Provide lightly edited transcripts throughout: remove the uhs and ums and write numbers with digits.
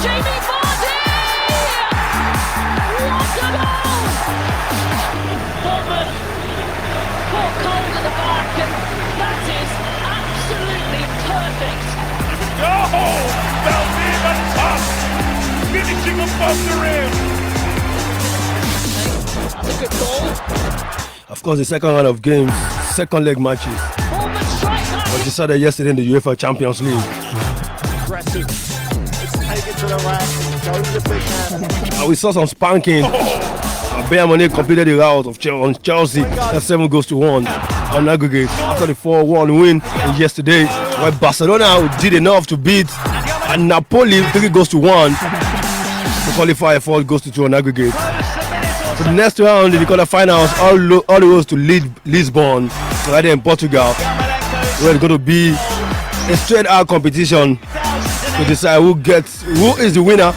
Jamie Vardy! What a goal! Bournemouth caught cold at the back, and that is absolutely perfect. Oh, Belgium tough, finishing above the rim. That's a good ball. Of course, the second round of games, second leg matches, Bournemouth strike back. was decided yesterday in the UEFA Champions League. Aggressive. Let's take it to the rack. Go to the big man. And we saw some spanking. Bayern Mane completed the rout of Chelsea. That's 7-1 on aggregate after the 4-1 win yesterday, where Barcelona did enough to beat and Napoli 3-1 to qualify 4-2 on aggregate. So the next round in the quarterfinals, all the roads to Lisbon, right there in Portugal, where it's going to be a straight-out competition to decide who is the winner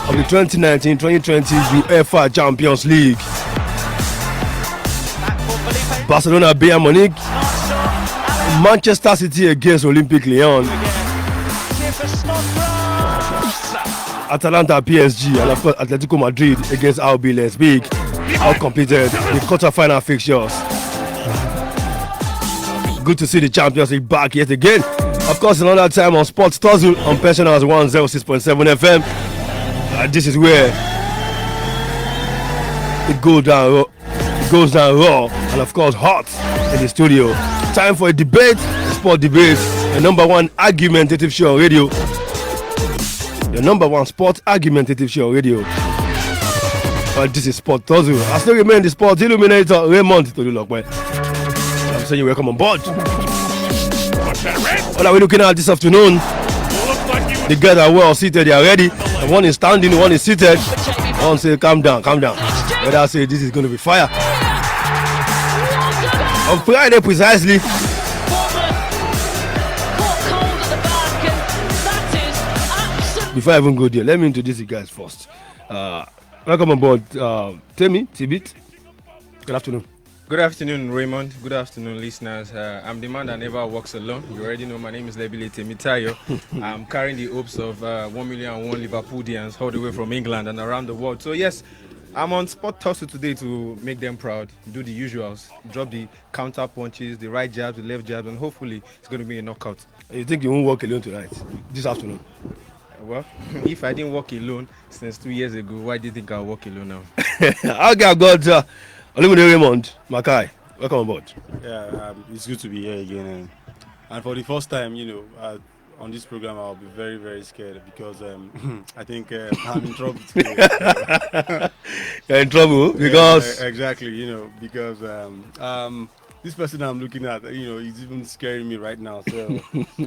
of the 2019-2020 UEFA Champions League. Barcelona, Bayern Munich, Manchester City against Olympique Lyon, Atalanta, PSG, and of course Atletico Madrid against RB Leipzig all completed the quarter-final fixtures. Good to see the Champions League back yet again. Of course, another time on Sports Tuzzle on Pensioners 106.7 FM. This is where it goes down raw and of course hot in the studio. Time for a debate, sport debate, the number one argumentative show on radio. The number one sport argumentative show on radio. This is Sport Tuzzle. I still remain the Sport Illuminator, Raymond Tolulokwe. I'm saying welcome on board. What are we looking at this afternoon? The guys are well seated, they are ready. And one is standing, one is seated. One say, calm down. But I say, this is going to be fire. On Friday, precisely. Before I even go there, let me introduce you guys first. Welcome on board, Temi, Tibit. Good afternoon. Good afternoon, Raymond. Good afternoon, listeners. I'm the man that never walks alone. You already know my name is Lebile Temitayo. I'm carrying the hopes of 1,000,001 Liverpoolians all the way from England and around the world. So yes, I'm on Sport Tussle today to make them proud, do the usuals, drop the counter punches, the right jabs, the left jabs, and hopefully it's going to be a knockout. You think you won't walk alone tonight, this afternoon? Well, if I didn't walk alone since 2 years ago, why do you think I'll walk alone now? Okay, I've got Illuminator Raymond, Makai. Welcome on board. Yeah, it's good to be here again. And for the first time, on this program, I'll be very, very scared because I think I'm in trouble today. You're in trouble because... Yeah, exactly, because this person I'm looking at, he's even scaring me right now. So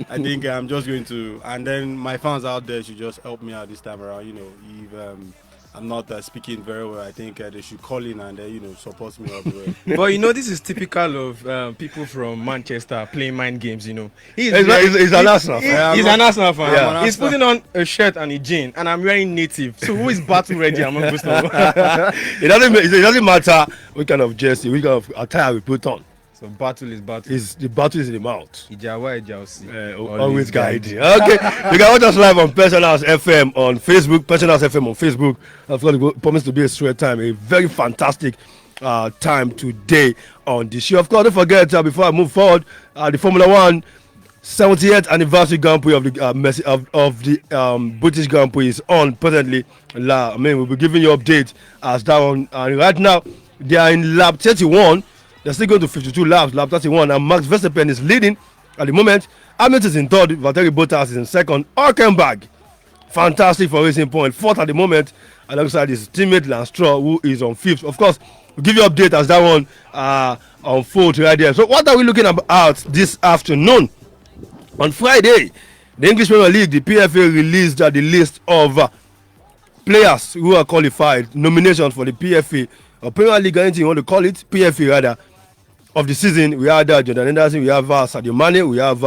I think I'm just going to... And then my fans out there should just help me out this time around. If I'm not speaking very well, I think they should call in and support me all the way. But this is typical of people from Manchester playing mind games. He's an Arsenal fan. He's an Arsenal fan. Yeah. He's putting on a shirt and a jean, and I'm wearing native. So who is battle ready among those? It doesn't matter what kind of jersey, what kind of attire we put on. So battle is battle. The battle is in the mouth. Always guiding. Okay, you can watch us live on Pensioners FM on Facebook. Pensioners FM on Facebook. I've got to promise to be a straight time. A very fantastic time today on the show. Of course, don't forget before I move forward, the Formula One 70th anniversary Grand Prix of the British Grand Prix is on presently. We'll be giving you updates as that one. And right now, they are in lap 31. They're still going to 52 laps, lap 31, and Max Verstappen is leading at the moment. Hamilton is in third, Valtteri Bottas is in second. Hülkenberg, fantastic for Racing Point, fourth at the moment, alongside his teammate Lance Stroll, who is on fifth. Of course, we'll give you an update as that one unfolds right there. So what are we looking at this afternoon? On Friday, the English Premier League, the PFA released the list of players who are qualified, nominations for the PFA, or Premier League, anything you want to call it, PFA rather, of the season. We have Jordan Henderson, we have Sadio Mane, we have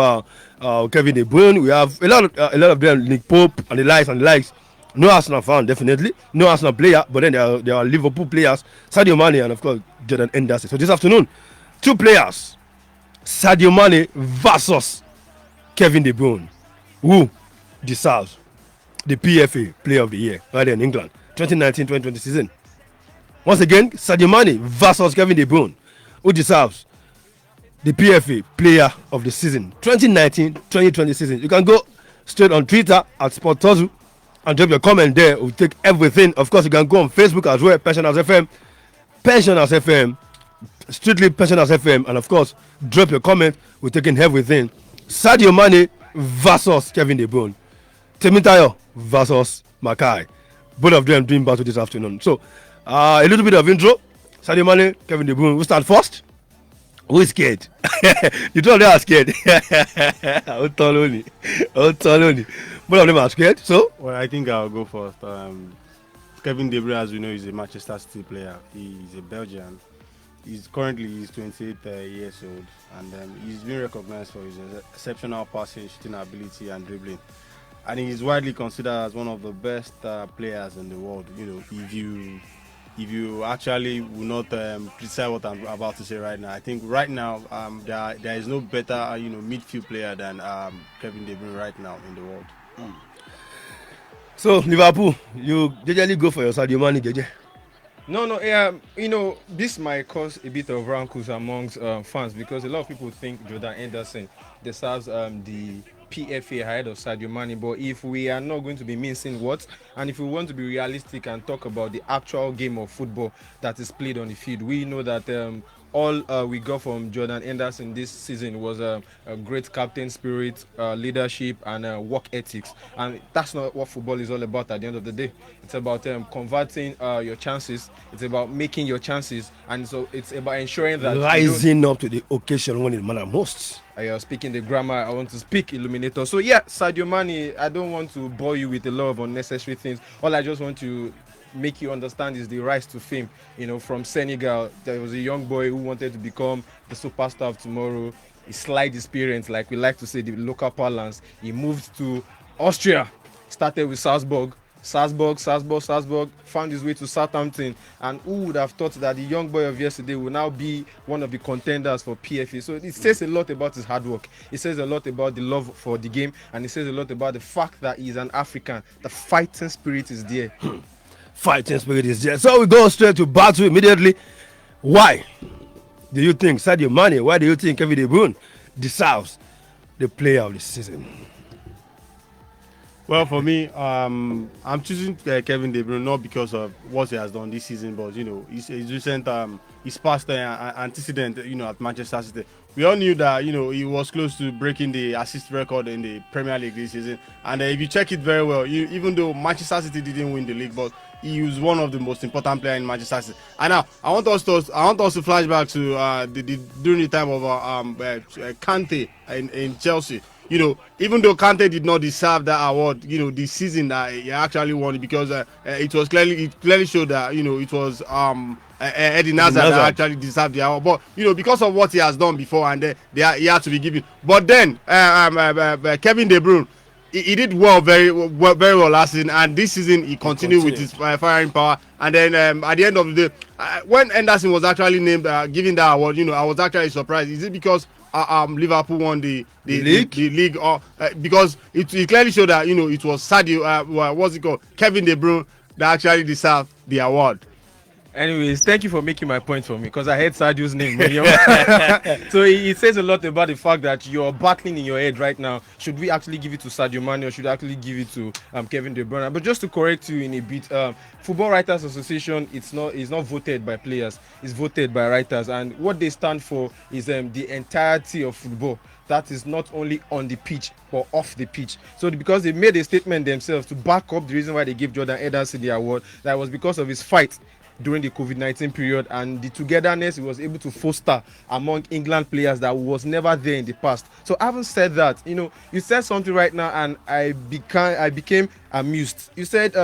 Kevin De Bruyne, we have a lot of them, Nick Pope and the likes. No Arsenal fan, definitely. No Arsenal player, but then there are Liverpool players, Sadio Mane and of course Jordan Henderson. So this afternoon, two players, Sadio Mane versus Kevin De Bruyne. Who deserves the PFA Player of the Year right there in England, 2019-2020 season. Once again, Sadio Mane versus Kevin De Bruyne, who deserves the PFA Player of the Season, 2019-2020 season. You can go straight on Twitter at SportTozu and drop your comment there. We'll take everything. Of course, you can go on Facebook as well, Pensioners FM, strictly Pensioners FM, and of course, drop your comment. We're taking everything. Sadio Mane versus Kevin De Bruyne. Temitayo versus Makai. Both of them doing battle this afternoon. So, a little bit of intro. Sadio Mane, Kevin De Bruyne. We'll start first. Who is scared? You two of them are scared. How tall only? Both of them are scared. So, Well, I think I'll go first. Kevin De Bruyne, as we know, is a Manchester City player. He's a Belgian. He's 28 years old, and he's been recognized for his exceptional passing, shooting ability, and dribbling. And he's widely considered as one of the best players in the world. You know, if you actually will not criticize what I'm about to say right now, I think right now there is no better midfield player than Kevin De Bruyne right now in the world. so Liverpool, you generally go for your Sadio Mane, Jeje. No, this might cause a bit of rankles amongst fans because a lot of people think Jordan Henderson deserves the PFA ahead of Sadio Mane. But if we are not going to be mincing words, and if we want to be realistic and talk about the actual game of football that is played on the field, we know that all we got from Jordan Henderson this season was a great captain spirit, leadership, and work ethics. And that's not what football is all about at the end of the day. It's about converting your chances. It's about making your chances. And so it's about ensuring that Rising up to the occasion when it matters most. You're speaking the grammar. I want to speak Illuminator. So yeah, Sadio Mane, I don't want to bore you with a lot of unnecessary things. All I just want to make you understand is the rise to fame. From Senegal, there was a young boy who wanted to become the superstar of tomorrow. He slide experience, like we like to say, the local parlance. He moved to Austria, started with Salzburg, found his way to Southampton, and who would have thought that the young boy of yesterday will now be one of the contenders for PFA. So it says a lot about his hard work. It says a lot about the love for the game, and it says a lot about the fact that he's an African. The fighting spirit is there. Fighting spirit is there. So we go straight to battle immediately. Why do you think Sadio Mane, why do you think Kevin De Bruyne deserves the player of the season? Well, for me, I'm choosing Kevin De Bruyne not because of what he has done this season, but his recent his past antecedent at Manchester City. We all knew that he was close to breaking the assist record in the Premier League this season. And if you check it very well, even though Manchester City didn't win the league, but he was one of the most important players in Manchester City. And now I want us to flash back to during the time of Kante in Chelsea. Even though Kante did not deserve that award, this season that he actually won it because it clearly showed that it was Eddie Hazard that actually deserved the award. But because of what he has done before, and he had to be given. But then Kevin De Bruyne, he did very well last season, and this season he continued with his firing power. And then at the end of the day, when Henderson was actually named giving that award, I was actually surprised. Is it because Liverpool won the league, or because it clearly showed that it was Sadio, Kevin De Bruyne that actually deserved the award. Anyways, thank you for making my point for me because I heard Sadio's name. So it says a lot about the fact that you're battling in your head right now. Should we actually give it to Sadio Mane or should we actually give it to Kevin De Bruyne? But just to correct you in a bit, Football Writers Association, it's not voted by players, it's voted by writers, and what they stand for is the entirety of football. That is not only on the pitch but off the pitch. So because they made a statement themselves to back up the reason why they gave Jordan Henderson the award, that was because of his fight during the COVID-19 period and the togetherness he was able to foster among England players that was never there in the past. So having said that, you said something right now and I became amused. You said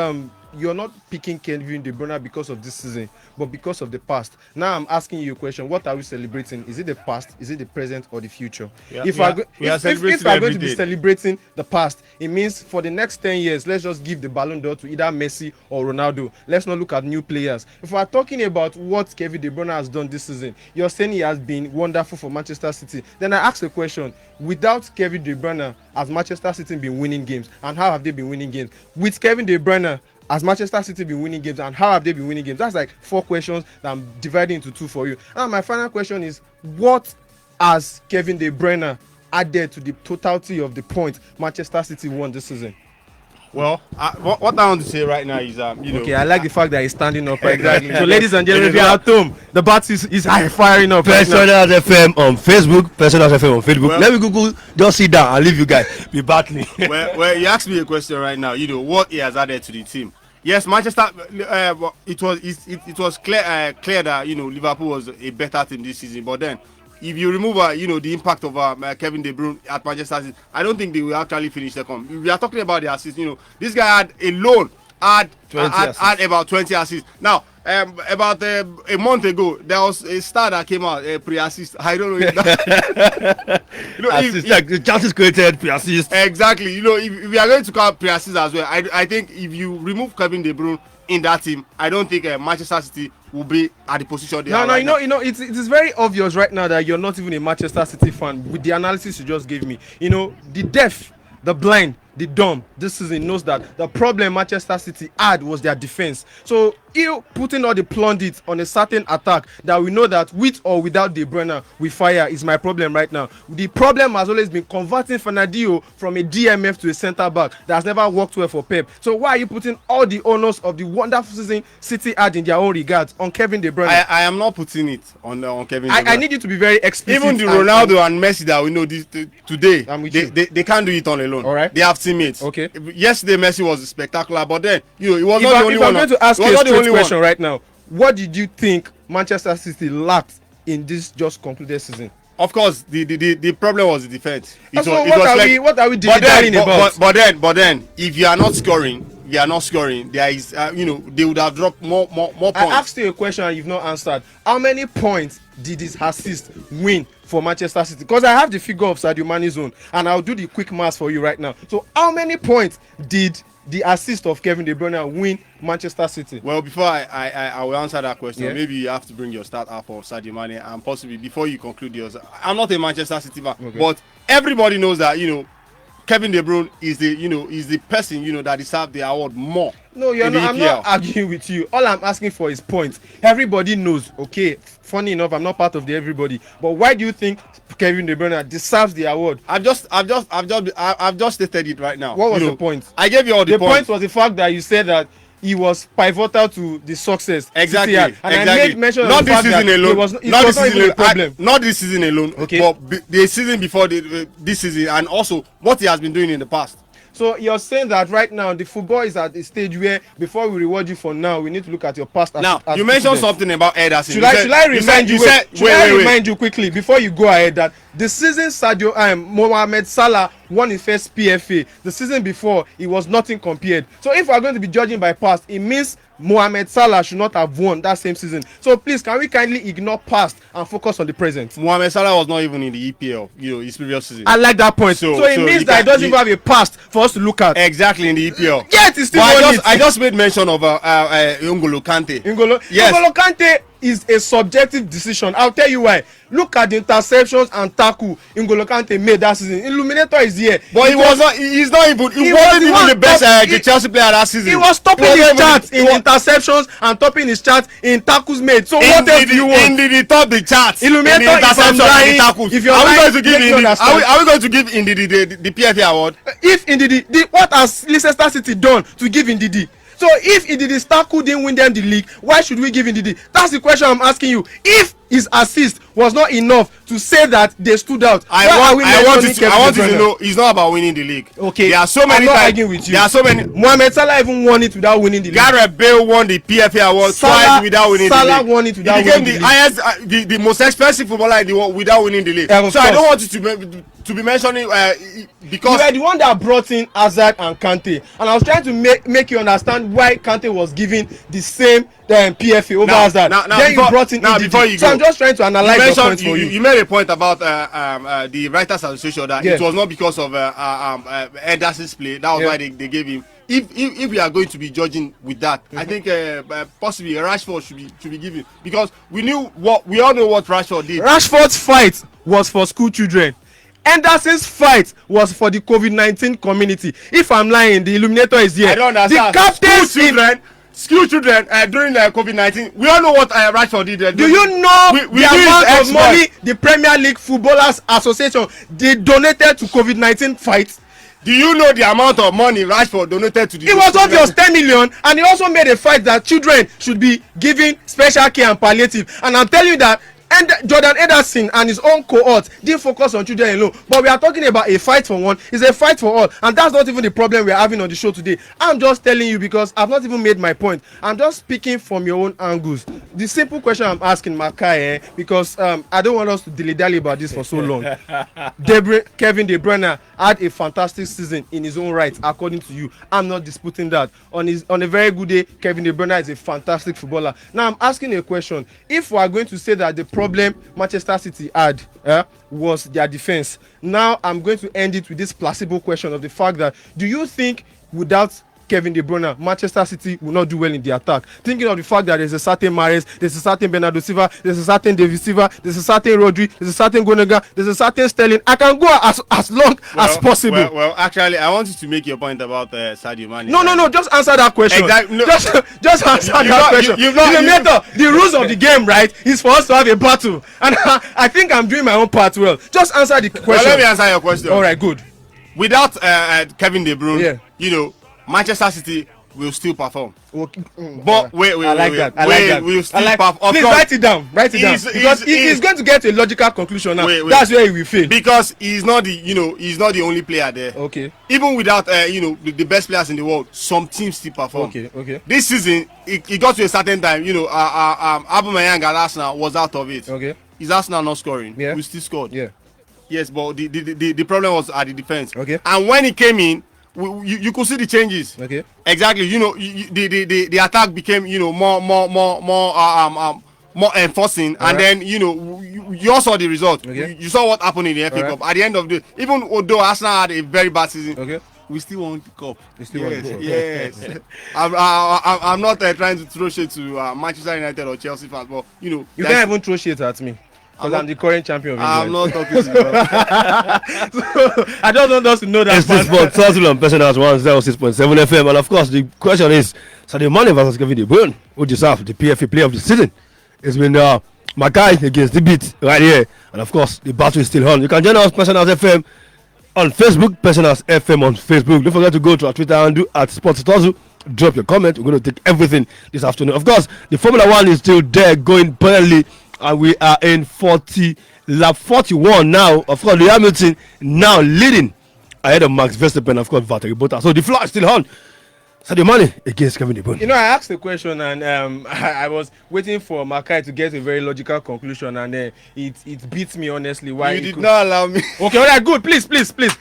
you're not picking Kevin De Bruyne because of this season, but because of the past. Now I'm asking you a question: what are we celebrating? Is it the past? Is it the present or the future? If we're going to be celebrating the past, it means for the next 10 years, let's just give the Ballon d'Or to either Messi or Ronaldo. Let's not look at new players. If we're talking about what Kevin De Bruyne has done this season, you're saying he has been wonderful for Manchester City. Then I ask the question: without Kevin De Bruyne, has Manchester City been winning games, and how have they been winning games? With Kevin De Bruyne, has Manchester City been winning games, and how have they been winning games? That's like 4 questions that I'm dividing into 2 for you. And my final question is: what has Kevin De Bruyne added to the totality of the points Manchester City won this season? Well, what I want to say right now is, Okay, I like the fact that he's standing up. Exactly. So, ladies and gentlemen, if you're at home, the bat is firing up. Personal FM on Facebook. Personal FM on Facebook. Well, let me Google. Just sit down and leave you guys be battling. well, you asked me a question right now. What he has added to the team. Yes, Manchester. It was clear that Liverpool was a better team this season. But then, if you remove the impact of Kevin De Bruyne at Manchester City, I don't think they will actually finish the comp. We are talking about the assists. This guy had alone had about 20 assists. Now, about a month ago, there was a star that came out, pre-assist. I don't know if that. Chances created, pre-assist. Exactly. If we are going to call pre-assist as well, I think if you remove Kevin De Bruyne in that team, I don't think Manchester City will be at the position they are right now. It is very obvious right now that you're not even a Manchester City fan with the analysis you just gave me. The deaf, the blind, the dumb this season knows that the problem Manchester City had was their defense. So you putting all the pundits on a certain attack that we know that with or without De Bruyne we fire is my problem right now. The problem has always been converting Fernandinho from a DMF to a centre back that has never worked well for Pep. So why are you putting all the onus of the wonderful season City had in their own regards on Kevin De Bruyne? I am not putting it on Kevin De Bruyne. I need you to be very explicit. Even the Ronaldo and Messi that we know this today, they can't do it on alone. All right. They have teammates. Okay. Yesterday Messi was spectacular, but then it was not the only one. If I'm going to ask you a straight question right now, what did you think Manchester City lacked in this just concluded season? Of course, the problem was the defense. What are we debating about? But then, if you are not scoring, there is, they would have dropped more points. I asked you a question and you've not answered. How many points did this assist win for Manchester City? Because I have the figure of Sadio Mane's own, and I'll do the quick math for you right now. So, how many points did the assist of Kevin De Bruyne win Manchester City? Well, before I will answer that question, maybe you have to bring your start up for Sadio Mane, and possibly before you conclude yours. I'm not a Manchester City fan, but everybody knows that Kevin De Bruyne is the person that deserves the award more. No, I'm not arguing with you. All I'm asking for is points. Everybody knows. Okay, funny enough, I'm not part of the everybody. But why do you think Kevin De Bruyne deserves the award? I've just stated it right now. What was the point? I gave you all the points. The point was the fact that you said that he was pivotal to the success. Exactly. And I made mention not of the this fact season that alone. Not this season alone. Okay. But the season before this season, and also what he has been doing in the past. So you're saying that right now the football is at a stage where before we reward you for now, we need to look at your past. Now you mentioned something about Ederson. Should I remind you quickly before you go ahead that the season Mohamed Salah won his first PFA, the season before it was nothing compared. So if we are going to be judging by past, it means Mohamed Salah should not have won that same season. So please, can we kindly ignore past and focus on the present? Mohamed Salah was not even in the EPL, his previous season. I like that point. So it means that it doesn't even have a past for us to look at. Exactly, in the EPL. Yes, it's still I just made mention of N'Golo Kante. N'Golo Kante is a subjective decision. I'll tell you why. Look at the interceptions and tackle N'Golo Kante made that season. Illuminator is here. But he wasn't even the best Chelsea player that season. He was topping his charts in interceptions and topping his charts in tackles made. So what else do you want? Indeed, he topped the charts. Illuminator, if you're lying, are we going to give Ndidi the PFA award? If Ndidi, what has Leicester City done to give Ndidi? So if Ndidi Starku didn't win them the league, why should we give Ndidi? That's the question I'm asking you. If his assist was not enough to say that they stood out. I want you to know it's not about winning the league. Okay, there are so many. I'm not arguing with you. There are so many. Mohamed Salah even won it without winning the league. Gareth Bale won the PFA award twice without winning the league. Salah won it without winning the league. He became the most expensive footballer in the world without winning the league. So I don't want you to be mentioning because you were the one that brought in Hazard and Kante, and I was trying to make you understand why Kante was given the same PFA over Hazard. Then you brought in Ididi. So I'm just trying to analyze your points for you. You made a point about the Writers Association that it was not because of Henderson's play. That was why they gave him. If we are going to be judging with that, I think possibly Rashford should be given, because we all know what Rashford did. Rashford's fight was for school children. Henderson's fight was for the COVID-19 community. If I'm lying, the Illuminator is here. I don't understand. The captains school children during the COVID-19, we all know what Rashford did. Do you know the amount of money the Premier League Footballers Association they donated to COVID-19 fights? Do you know the amount of money Rashford donated to the? It was obvious, 10 million, and he also made a fight that children should be given special care and palliative. And I'm telling you that Jordan Henderson and his own cohort didn't focus on children alone, but we are talking about a fight for one. It's a fight for all, and that's not even the problem we're having on the show today. I'm just telling you because I've not even made my point. I'm just speaking from your own angles. The simple question I'm asking Makai, because I don't want us to dilly-dally about this for so long. Kevin De Bruyne had a fantastic season in his own right, according to you. I'm not disputing that. On a very good day, Kevin De Bruyne is a fantastic footballer. Now I'm asking a question. If we are going to say that the problem Manchester City had was their defense, now I'm going to end it with this placebo question of the fact that, do you think without Kevin De Bruyne, Manchester City will not do well in the attack? Thinking of the fact that there's a certain Mahrez, there's a certain Bernardo Silva, there's a certain David Silva, there's a certain Rodri, there's a certain Gundogan, there's a certain Sterling. I can go as long as possible. Well, actually, I want you to make your point about Sadio Mane. No, just answer that question. Exactly. No. Just answer that question. The rules of the game, right, is for us to have a battle, and I think I'm doing my own part well. Just answer the question. Well, let me answer your question. All right, good. Without Kevin De Bruyne, Manchester City will still perform. Okay. But wait. I like that. Will still perform. Please write it down. Because he's going to get to a logical conclusion now. That's where he will fail. Because he's not the only player there. Okay. Even without the best players in the world, some teams still perform. Okay. This season, it got to a certain time. Aubameyang at Arsenal was out of it. Okay. Is Arsenal not scoring? Yeah. We still scored. Yeah. Yes, but the problem was at the defense. Okay. And when he came in, you could see the changes. Okay. Exactly. The attack became more enforcing, and then you all saw the result. Okay. You saw what happened in the FA Cup. At the end of the, even although Arsenal had a very bad season, okay, we still won the cup. Yes. I'm not trying to throw shade to Manchester United or Chelsea fans, but you can't even throw shade at me. Because I'm the current champion of England. I'm not talking to you. So, I don't want us to know that. It's this for Tottenham Personals 106.7 FM. And of course, the question is Sadio Mane versus Kevin De Bruyne, who deserves the PFA Player of the Season. It's been Makai against the beat right here. And of course, the battle is still on. You can join us, Personals FM, on Facebook, Personals FM on Facebook. Don't forget to go to our Twitter and do at Sports Tozu. Drop your comment. We're going to take everything this afternoon. Of course, the Formula One is still there, going brilliantly. And we are in lap 41 now. Of course, the Hamilton now leading ahead of Max Verstappen, of course, Valtteri Bottas. So the floor is still on. Sadio Mane against Kevin De Bruyne. I asked the question and I was waiting for Makai to get a very logical conclusion, and it beats me honestly. Why you did not allow me? Okay, all right, good. Please.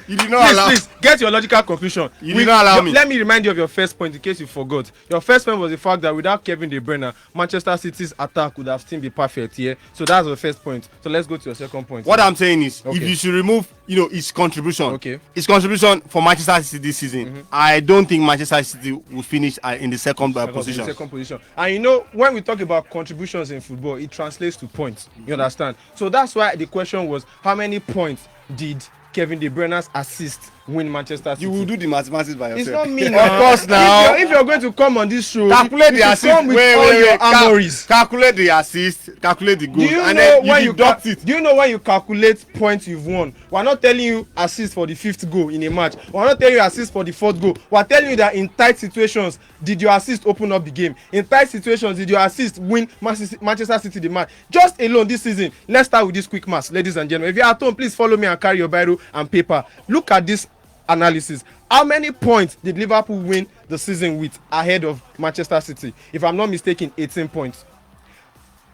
You did not allow. Please get your logical conclusion. You did not allow me. Let me remind you of your first point in case you forgot. Your first point was the fact that without Kevin De Bruyne, Manchester City's attack would have still been perfect. Yeah. So that's the first point. So let's go to your second point. What I'm saying is, if you should remove, his contribution. Okay. His contribution for Manchester City this season, I don't think Manchester City will finish in the second position. And when we talk about contributions in football, it translates to points. You understand? So that's why the question was, how many points did Kevin De Bruyne's assist win Manchester City? You will do the mathematics by yourself. It's not me Of now. course now. If you're going to come on this show, Calculate you the should assist. come with all your armories. Calculate the assist. Calculate the goal. Do you and know then when you deduct it. Do you know when you calculate points you've won? We're not telling you assist for the 5th goal in a match. We're not telling you assist for the 4th goal. We're telling you that in tight situations, did your assist open up the game? In tight situations, did your assist win Manchester City the match? Just alone this season. Let's start with this quick math, ladies and gentlemen. If you're at home, please follow me and carry your biro and paper. Look at this analysis. How many points did Liverpool win the season with ahead of Manchester City? If I'm not mistaken, 18 points.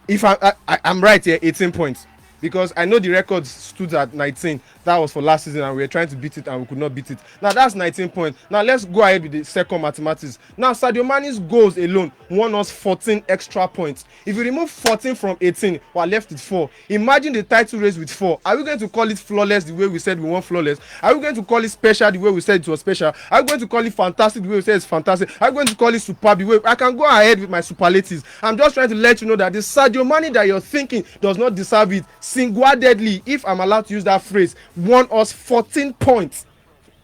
If I'm right here, 18 points. Because I know the record stood at 19. That was for last season and we were trying to beat it and we could not beat it. Now that's 19 points. Now let's go ahead with the second mathematics. Now Sadio Mane's goals alone won us 14 extra points. If you remove 14 from 18, we're left with 4. Imagine the title race with 4. Are we going to call it flawless the way we said we want flawless? Are we going to call it special the way we said it was special? Are we going to call it fantastic the way we said it's fantastic? Are we going to call it superb the way? I can go ahead with my superlatives. I'm just trying to let you know that the Sadio Mane that you're thinking does not deserve it. Single-handedly, if I'm allowed to use that phrase, won us 14 points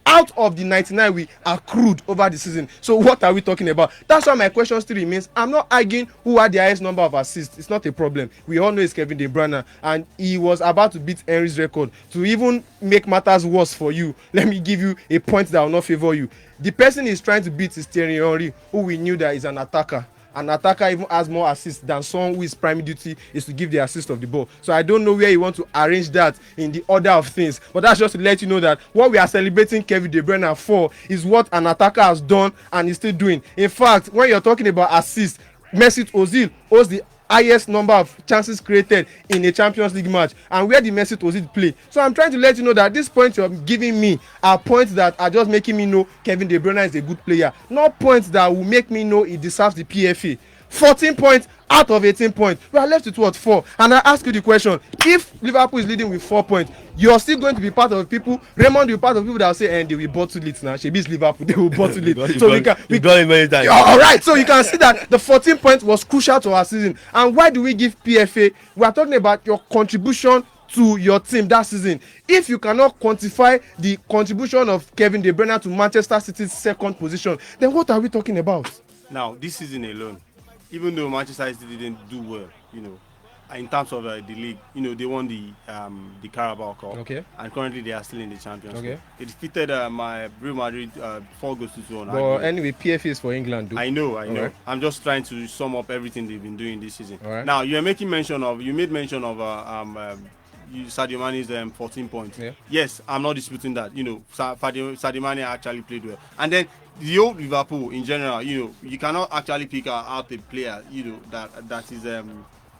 out of the 99 we accrued over the season. So what are we talking about? That's why my question still remains. I'm not arguing who had the highest number of assists. It's not a problem. We all know it's Kevin De Bruyne, and he was about to beat Henry's record. To even make matters worse for you, let me give you a point that will not favor you. The person he's trying to beat is Thierry Henry, who we knew that is an attacker. An attacker even has more assists than someone who is primary duty is to give the assist of the ball. So I don't know where you want to arrange that in the order of things. But that's just to let you know that what we are celebrating Kevin De Bruyne for is what an attacker has done and is still doing. In fact, when you're talking about assists, Mesut Ozil owes the highest number of chances created in a Champions League match, and where the Mesut Ozil play. So I'm trying to let you know that these points you're giving me are points that are just making me know Kevin De Bruyne is a good player, not points that will make me know he deserves the PFA. 14 points out of 18 points. We are left with what? 4. And I ask you the question, if Liverpool is leading with 4 points, you're still going to be part of the people, Raymond will be part of the people that will say, and they will bottle it now. She beats Liverpool, they will bottle it. So we can done it many times. All right, so you can see that the 14 points was crucial to our season. And why do we give PFA? We are talking about your contribution to your team that season. If you cannot quantify the contribution of Kevin De Bruyne to Manchester City's 2nd position, then what are we talking about? Now, this season alone, even though Manchester City didn't do well, in terms of the league, they won the Carabao Cup, okay, and currently they are still in the Champions League. Okay. They defeated my Real Madrid 4-2. But anyway, PFA is for England, dude. I know. Right. I'm just trying to sum up everything they've been doing this season. Right. Now, you made mention of Sadio Mane's 14 points. Yeah. Yes, I'm not disputing that. Sadio Mane actually played well, and then the old Liverpool in general, you cannot actually pick out a player, that is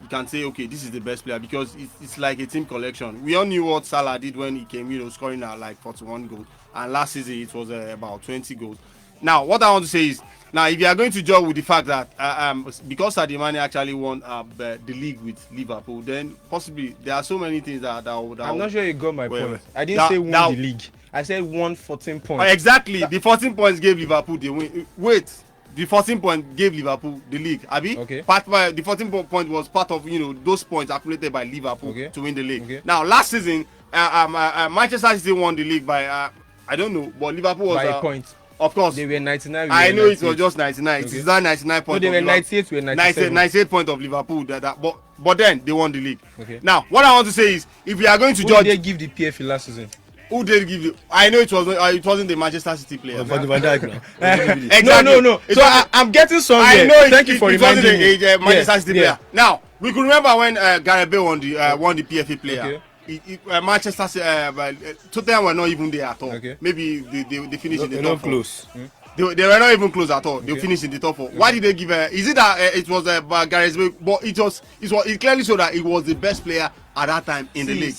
you can say, okay, this is the best player, because it's like a team collection. We all knew what Salah did when he came, scoring at like 41 goals, and last season it was about 20 goals. Now, what I want to say is, now if you are going to judge with the fact that because Sadio Mane actually won the league with Liverpool, then possibly there are so many things that I'm not sure you got my point. I didn't say won the league. I said won 14 points. Exactly. The 14 points gave Liverpool the win. Wait, the 14 points gave Liverpool the league. Abi? Okay. The 14 point was part of those points accumulated by Liverpool to win the league. Okay. Now last season, Manchester City won the league by I don't know, but Liverpool was by a point. Of course. They were 99. I know it was just 99. Okay. It's not 99 points. No, they were 98. We were 97. 98 points of Liverpool. But then they won the league. Okay. Now, what I want to say is, if we are going to Who judge, did they give the PFA last season? who did give you? I know it wasn't the Manchester City player. For the Van Dijk now. Exactly. No. So I'm getting somewhere. I know. Thank you for reminding me. It wasn't a Manchester City player. Now we could remember when Gareth Bale won the PFA player. Okay. Manchester City, Tottenham were not even there at all. Okay. Maybe they finished in the Not top 4. close. They were not even close at all. They finished in the top 4. Why did they give? Is it that it was Gareth Bale? But it clearly showed that he was the best player at that time in the league.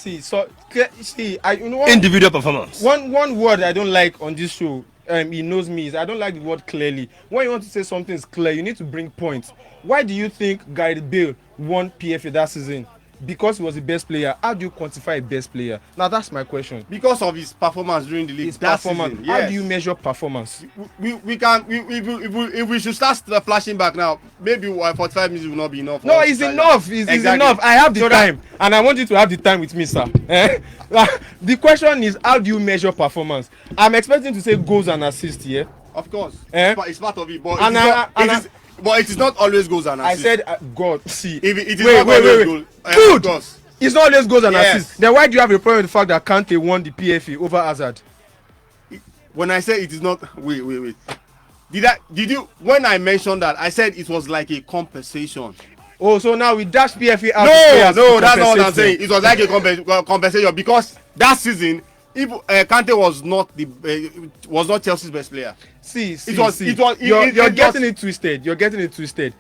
Individual performance. One word I don't like on this show, he knows me, is I don't like the word clearly. When you want to say something is clear, you need to bring points. Why do you think Gareth Bale won PFA that season? because he was the best player. How do you quantify a best player? Now that's my question. Because of his performance during the league. His performance. Season, yes. How do you measure performance? If we should start flashing back now, maybe 45 minutes will not be enough. No, it's enough. It's enough. I have the time, and I want you to have the time with me, sir. The question is, how do you measure performance? I'm expecting to say goals and assists here. Of course, it's part of it, but but it is not always goals and assists. I said, God, see. If it is not always goals, good. It's not always goals and assists. Then why do you have a problem with the fact that Kante won the PFA over Hazard? When I say it is not, wait. Did you? When I mentioned that, I said it was like a compensation. Oh, so now we dash PFA out. No, that's not what I'm saying. It was like a compensation because that season, if Kante was not Chelsea's best player. You're getting it twisted.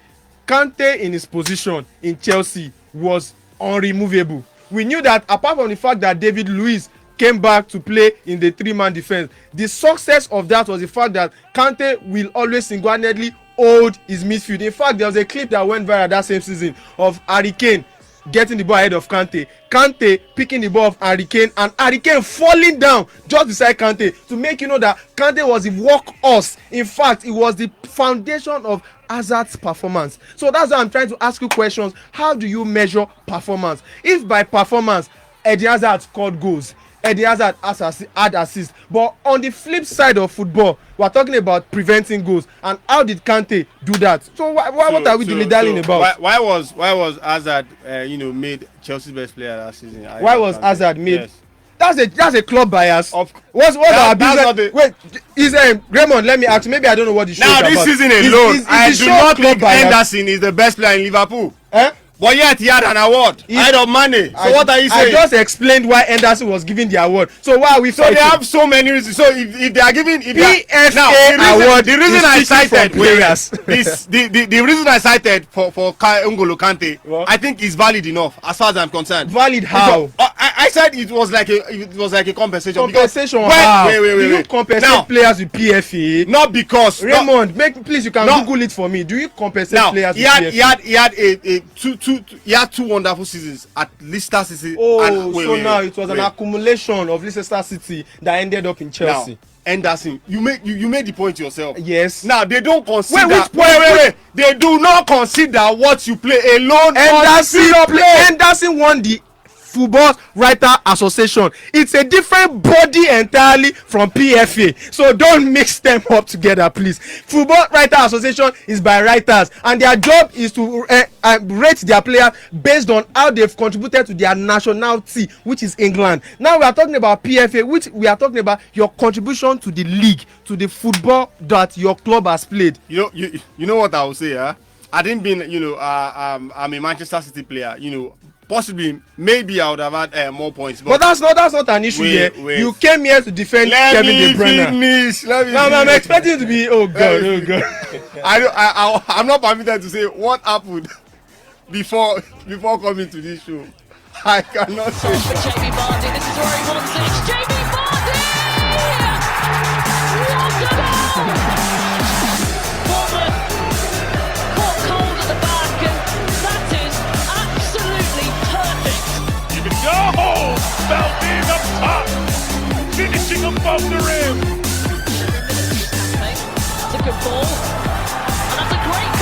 Kante in his position in Chelsea was unremovable. We knew that apart from the fact that David Luiz came back to play in the three-man defense, the success of that was the fact that Kante will always single-handedly hold his midfield. In fact, there was a clip that went viral that same season of Harry Kane getting the ball ahead of Kante picking the ball of Harry Kane and Harry Kane falling down just beside Kante to make you know that Kante was the workhorse. In fact, it was the foundation of Hazard's performance. So that's why I'm trying to ask you questions. How do you measure performance? If by performance Eden Hazard scored goals, Eden Hazard had assists, but on the flip side of football, we're talking about preventing goals. And how did Kante do that? So what are we dilly-dallying about? Why was Hazard made Chelsea's best player last season? Why was Hazard made? Yes. That's a club bias. What's our business? Wait, is Raymond? Let me ask you. Maybe I don't know what the show is about. Now this season alone, I do not think Henderson is the best player in Liverpool. But yet he had an award ahead of Mane. So what are you saying? I just explained why Henderson was given the award. So why are we fighting? So they have so many reasons. So if they are giving PFA award, the reason I cited the reason I cited for N'Golo Kante, I think is valid enough as far as I'm concerned. Valid how? I said it was like a compensation. Compensation how? Wait. Do you compensate players with PFA? Not because Raymond, please you can Google it for me. Do you compensate players with PFA? He had two wonderful seasons at Leicester City. Now it was an accumulation of Leicester City that ended up in Chelsea. Now, Henderson, you made the point yourself. Yes. Now they don't consider. Wait. They do not consider what you play alone. Henderson won the Football Writer Association. It's a different body entirely from PFA, so don't mix them up together, please. Football Writer Association is by writers, and their job is to rate their players based on how they've contributed to their nationality, which is England. Now we are talking about PFA, which we are talking about your contribution to the league, to the football that your club has played. You know what I will say, huh? I didn't mean I'm a Manchester City player, possibly, maybe I would have had more points. But that's not an issue here. You came here to defend Kevin De Bruyne. I'm expecting you to be. Oh God. I'm not permitted to say what happened before coming to this show. I cannot say. Jamie Vardy, this is where he wants it. It's Jamie Vardy! What a goal! Caught cold at the back, and that is absolutely perfect. You can go! Belle's up top, finishing above the rim. That's a good ball, and that's a great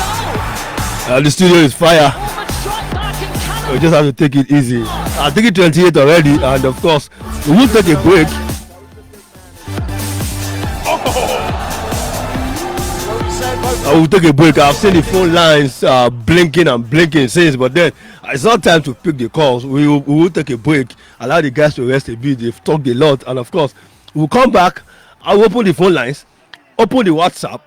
goal. The studio is fire. We just have to take it easy. I think it's 28 already, and of course, we will take a break. I will take a break. I've seen the phone lines blinking since, but then it's not time to pick the calls. We will take a break, allow the guys to rest a bit. They've talked a lot, and of course, we'll come back. I'll open the phone lines, open the WhatsApp,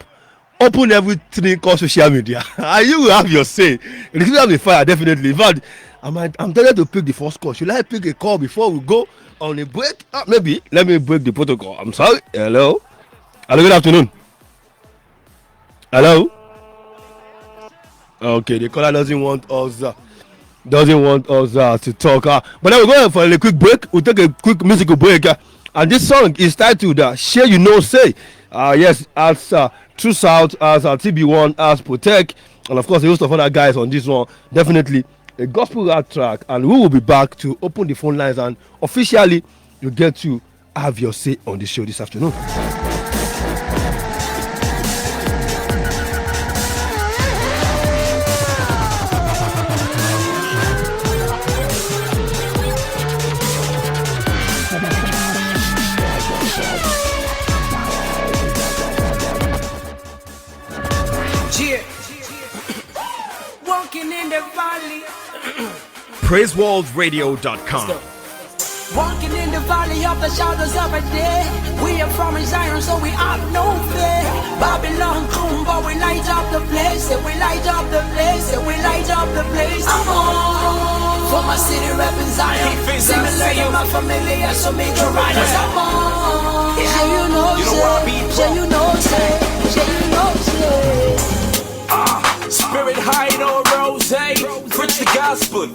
open everything called social media, and you will have your say. It will be fire, definitely. In fact, I'm tempted to pick the first call. Should I pick a call before we go on a break? Maybe. Let me break the protocol. I'm sorry. Hello, good afternoon. Hello. Okay, the caller doesn't want us to talk. But then we're going for a quick break. We'll take a quick musical break. And this song is titled "Share You Know Say." Yes, as True South, as TB1, as Protect, and of course a host of other guys on this one. Definitely a gospel rap track, and we will be back to open the phone lines and officially you get to have your say on the show this afternoon. Walking in the valley. PraiseWorldRadio.com. Walking in the valley of the shadows of a death. We are from Zion, so we have no fear. Babylon come, but we light up the place. And we light up the place. And we light up the place. I'm on for my city repping Zion. Similar to my familiar, so make your riders. I'm on. Yeah, you know, say. Yeah, you know, say. Yeah, you know, say. Spirit high no rose, preach the gospel,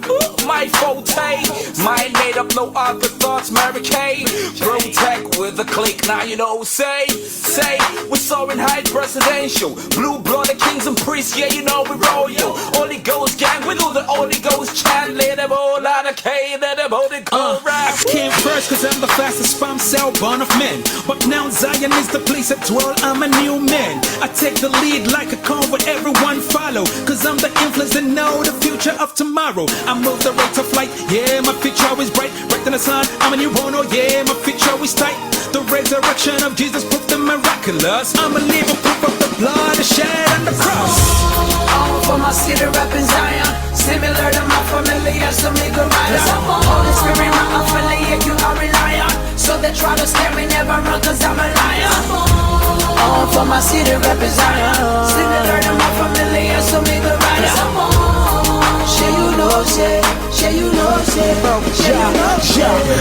my forte. Mind made up, no other thoughts, Mary Kay. Protect with a click, now you know, say, we're soaring high presidential. Blue blooded kings and priests, yeah, you know we royal. Holy Ghost gang, we do the Holy Ghost chant. Let them all out of K, let them all go rap. I came first cause I'm the fastest sperm cell born of men. But now Zion is the place I dwell, I'm a new man. I take the lead like a convoy, everyone follow. Cause I'm the influence and know the future of tomorrow. I move the rate of flight, yeah, my future is bright. Bright than the sun, I'm a new one, oh yeah, my future is tight. The resurrection of Jesus proved the miraculous. I'm a living proof of the blood shed on the cross. All for my city repping Zion. Similar to my familiar, so me go riders. I'm on Holy Spirit, my affiliate, you are rely on. So they try to scare me, never run cause I'm a lion. All for my city repping Zion. Similar to my familiar, so me go riders. I'm on. Share you know, share you know,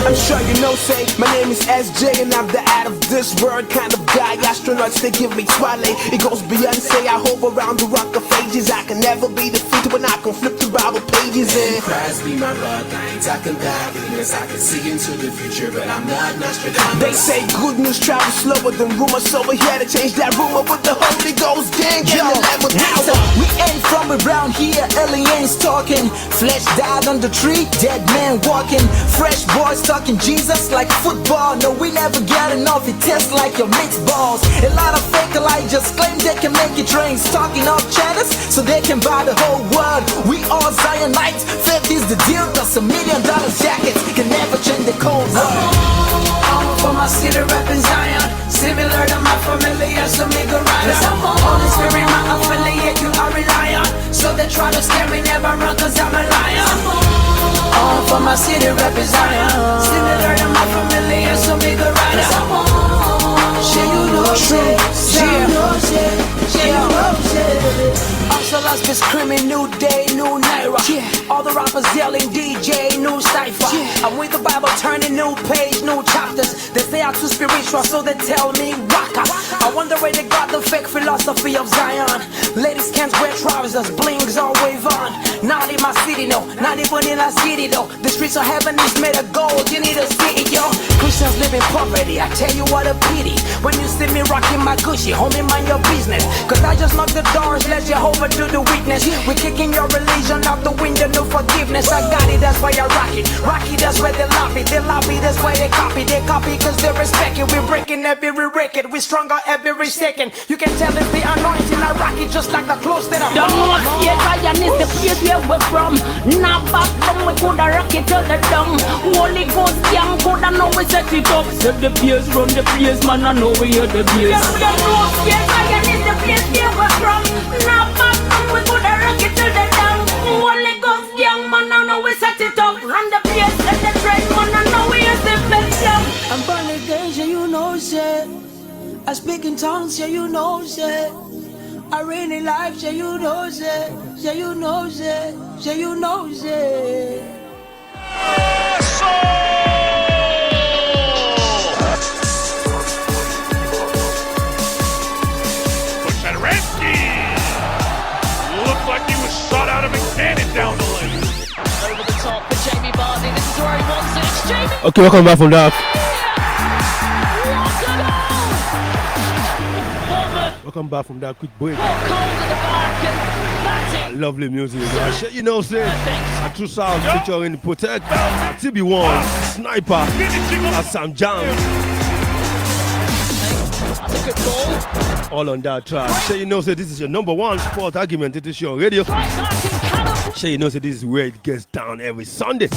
I'm sure you know, say, my name is SJ and I'm the out of this world kind of guy. Astronauts, they give me twilight. It goes Beyonce, I hover around the rock of ages. I can never be defeated when I can flip the Bible pages in. Christ be my rock, I ain't talking godliness. I can see into the future, but I'm not Nostradamus. They say good news travels slower than rumors, so we had to change that rumor with the Holy Ghost gang. So we ain't from around here, aliens talking. Flesh died on the tree, dead man walking. Fresh boys talking Jesus like football. No, we never get enough, it tastes like your mixed balls. A lot of fake Elijahs claim they can make it rain, talking up chatters so they can buy the whole world. We all Zionites, faith is the deal. Cause $1 million jackets can never change the cold world. All for my city repping Zion. Similar to my familiar, so me go riders. I'm on Holy Spirit, my affiliate, you are rely on. So they try to scare me, never run cause I'm a lion. All for my city repping Zion. Similar to my familiar, so me go riders. I'm on. Share you know, share you know, share you know. Also lost be screaming new day, new Naira. All the rappers yelling DJ, new cipher. I'm with the Bible turning new page, new chapters. They say I'm too spiritual, so they tell me waka. I wonder where they got the fake philosophy of Zion. Ladies can't wear trousers, blings all wave on. Not in my city, no, not even in a city though. The streets of heaven is made of gold, you need to see it, yo. Christians live in poverty, I tell you what a pity. When you see me rocking my Gucci, homie, mind your business. Cause I just knock the doors, let Jehovah do the witness. We kicking your religion out the window, no forgiveness. I got it, that's why I rock it. Rock it, that's why they lobby. They lobby, that's why they copy. They copy cause they respect it. We're breaking every record. We stronger every second. You can tell it's the anointing. I rock it just like the clothes that I'm on. Yes, Zion is the place where we're from. Not back from, we coulda rock it till the dung. Holy Ghost gang coulda know we set it up. Set the place, run the place, man, I know we hear the place. Yes, Zion is the place where we're from. Not back from, we coulda rock it till the dung. Holy Ghost gang, man, I know we set it up. Run the place, set the trend, man, I know we hear the place. I'm born again, yeah, you know, say. I speak in tongues, yeah, you know, say. I reign in life, yeah, you know, say. Yeah, you know, say. Yeah, you know, say. Looked like he was shot out of a cannon down the lane. Over the top for Jamie Vardy. This is where he wants it. It's Jamie. Okay, welcome back from that. Welcome back from that quick break. Lovely music. You know, say a true sound featuring Protect, TB1, Sniper, Sam Jam. All on that track. You know, say this is your number one sport argument. It is your radio. You know, say this is where it gets down every Sunday.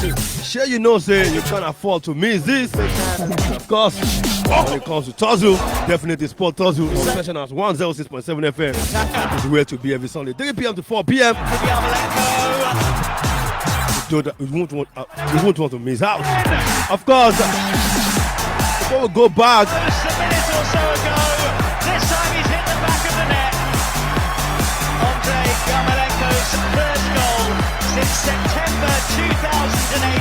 You know, say you can't afford to miss this. Of course, when it comes to Tuzzle, definitely Sport Tuzzle on session at 106.7 FM is where to be every Sunday, 3 p.m. to 4 p.m. You won't want to miss out. Of course, before we go back, just a minute or so ago, this time he's hit the back of the net. Andrei Yarmolenko's first goal since September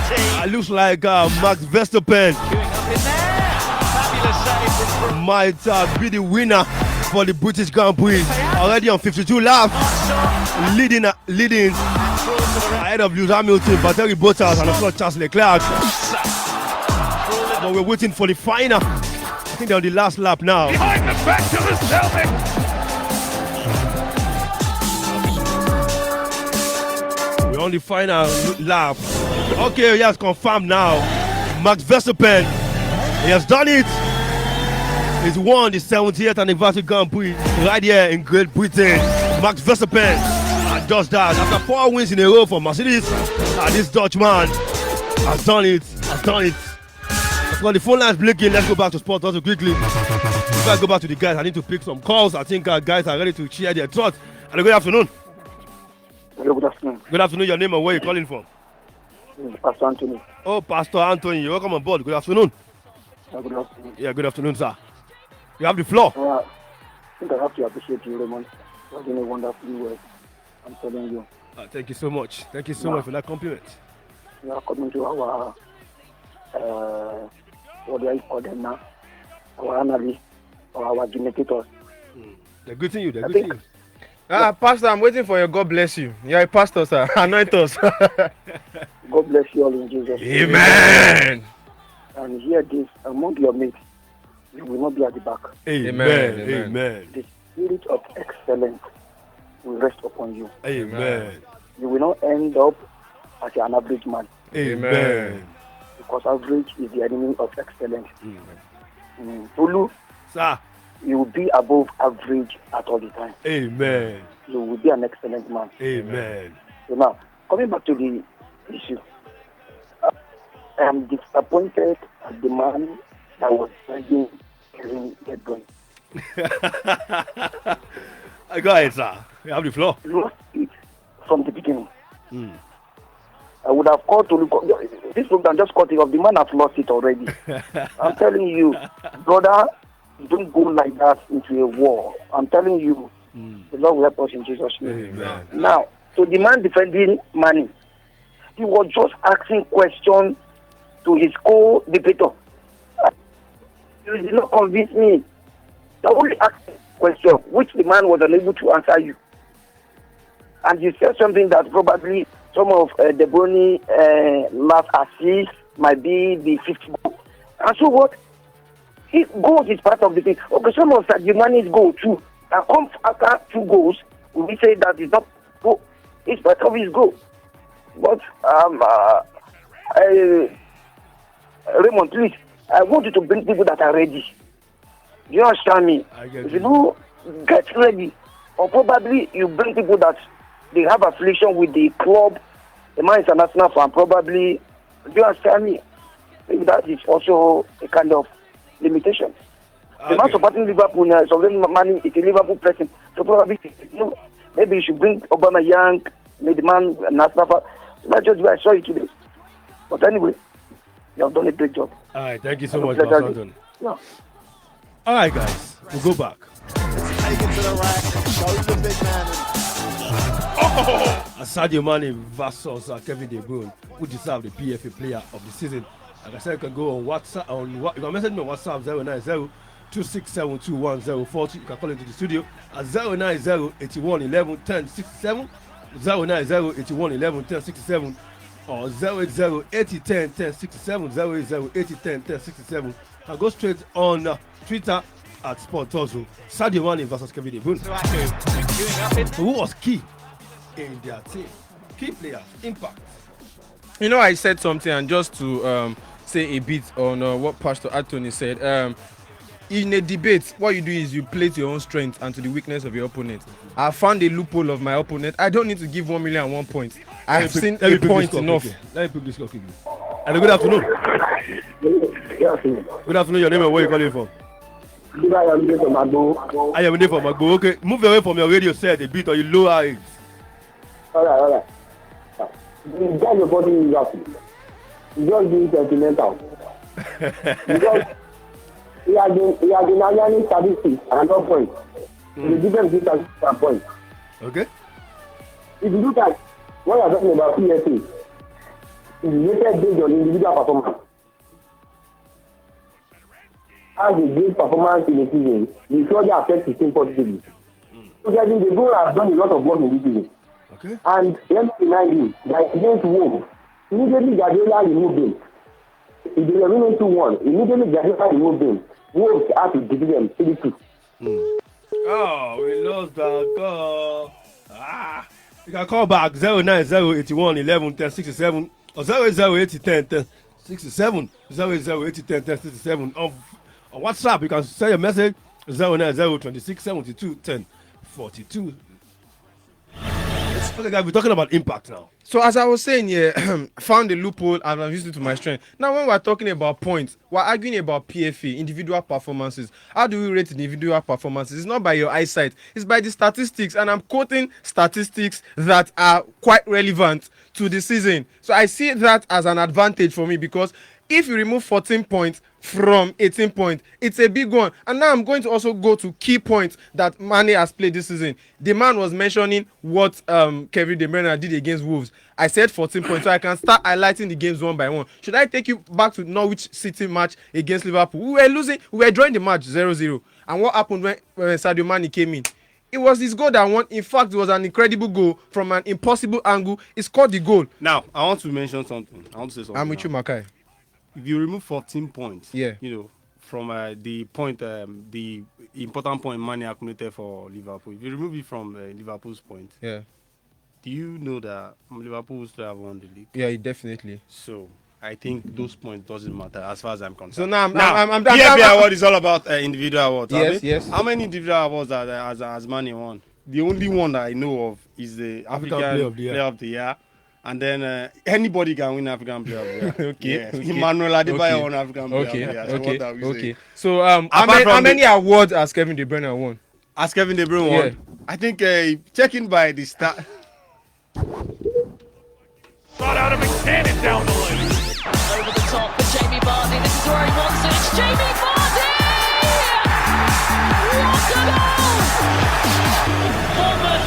2018. It looks like Max Verstappen might be the winner for the British Grand Prix. Already on 52 laps, leading ahead of Lewis Hamilton, Valtteri Bottas, and of course Charles Leclerc. But we're waiting for the final. I think they're on the last lap now. Behind the back to the Celtic. We're on the final lap. Okay, he has confirmed now. Max Verstappen, he has done it. He's won the 70th anniversary Grand Prix right here in Great Britain. Max Verstappen does that after 4 wins in a row for Mercedes. This Dutchman has done it. Well, the phone line's blinking. Let's go back to Sport also quickly. Before I go back to the guys, I need to pick some calls. I think guys are ready to share their thoughts. And good afternoon. Hello, good afternoon. Good afternoon. Your name and where you're calling from? Pastor Anthony. Oh, Pastor Anthony. You're welcome on board. Good afternoon. Good afternoon. Yeah, good afternoon, sir. You have the floor. I think I have to appreciate you, Raymond. You're doing a wonderful work. I'm telling you. Thank you so much. Thank you so much for that compliment. We are coming to our, what do I call them now? Our analysts or our commentators. They're good to you. They're good to you. Pastor, I'm waiting for you. God bless you. You're a pastor, sir. Anoint us. God bless you all in Jesus' name. Amen. And hear this, among your mates, you will not be at the back. Amen. Amen. The spirit of excellence will rest upon you. Amen. You will not end up as an average man. Amen. Because average is the enemy of excellence. Tulu, sir, you will be above average at all the time. Amen. You will be an excellent man. Amen. So now, coming back to the issue, I am disappointed at the man that was begging Kevin De Bruyne. Go ahead, sir. You have the floor. Lost it from the beginning. I would have called to look. This program just caught it off. The man has lost it already. I'm telling you, brother, don't go like that into a war. I'm telling you, the Lord will help us in Jesus' name. Amen. Now, so the man defending Mane, he was just asking questions to his co-debater. You did not convince me. The only asking question which the man was unable to answer you. And you said something that probably some of De Bruyne last assist might be the 5th goal. And so what? His goals is part of the thing. Okay, some of Sadio Mane's goal too. And come after 2 goals, we say that it's not goal. It's part of his goal. But Raymond, please, I want you to bring people that are ready. You understand me? If you do get ready, or probably you bring people that they have affiliation with the club, the man is a national fan, probably, do you understand me? Maybe that is also a kind of limitation. The man supporting Liverpool now, so Mane is a Liverpool person, so probably, maybe you should bring Obama Young, maybe the man a national fan. So that's just why I saw you today. But anyway, you have done a great job. All right, thank you so much, Pastor Anthony. Yeah. All right, guys, we'll go back. Take it to the rack, show the big man. Sadio Mane versus Kevin De Bruyne, who deserve the PFA Player of the Season. Like I said, you can go on WhatsApp. You can message me on WhatsApp 090-2672-1040. You can call into the studio at 090-8111-1067, 090-8111-1067, or 080-8010-1067, 080-8010-1067. And go straight on Twitter at Sport Tuzzle. Sadio Mane versus Kevin De Bruyne. Who was key in their team. Key players, impact. You know, I said something, and just to say a bit on what Pastor Anthony said. In a debate, what you do is you play to your own strength and to the weakness of your opponent. I found a loophole of my opponent. I don't need to give 1 million and 1 point. I have seen a point enough. Let me pick this quickly. And good afternoon. Good afternoon. Your name and where you calling from? I am from Magbo. Okay, move away from your radio set a bit, or you lower it. All right. The guy you're putting is up. He's just being sentimental. Because he has been ironing statistics and no point. The difference is statistics point. Okay. If you look at what you're talking about PSA, it's rated based on individual performance. As a great performance in the season, the surely affects his team positively. So I think the goal has done a lot of work in this season. Okay. And let me remind you that against Wolves, immediately Guardiola removed him. If they were winning 2-1, immediately Guardiola removed him. Wolves had to defeat them 3-2. Oh, we lost that goal. You can call back 09081 11 10 67 or 08080 10 10 67 08080 10 10 67. On WhatsApp, you can send your message 090 26 72 10 42. Okay, guys, we're talking about impact now. So as I was saying here, I found a loophole and I've used it to my strength. Now when we're talking about points, we're arguing about PFA, individual performances. How do we rate individual performances? It's not by your eyesight, it's by the statistics. And I'm quoting statistics that are quite relevant to the season. So I see that as an advantage for me, because if you remove 14 points from 18 points, it's a big one. And now I'm going to also go to key points that Mane has played this season. The man was mentioning what Kevin De Bruyne did against Wolves. I said 14 points, so I can start highlighting the games one by one. Should I take you back to Norwich City match against Liverpool? We were losing, we were drawing the match 0-0. And what happened when Sadio Mane came in? It was his goal that won. In fact, it was an incredible goal from an impossible angle. He scored the goal. Now, I want to mention something. I want to say something. I'm with you, Makai. If you remove 14 points, yeah, you know, from the point, the important point Mane accumulated for Liverpool, if you remove it from Liverpool's point, yeah, do you know that Liverpool will still have won the league? Yeah, definitely. So I think those points doesn't matter as far as I'm concerned. So now, PFA award is all about individual awards. Yes, yes. How many individual awards has Mane won? The only one that I know of is the African Player of the Year. And then anybody can win African Player of the Year. Okay. Yes. Okay. Emmanuel Adebayo won African Player of the Year. So what are we saying? So how many awards has Kevin De Bruyne won? Has Kevin De Bruyne won? I think checking by the start. Shot out of McCann down the lane. Over the top for Jamie Vardy. This is where he wants it. It's Jamie Vardy! What a goal! Bournemouth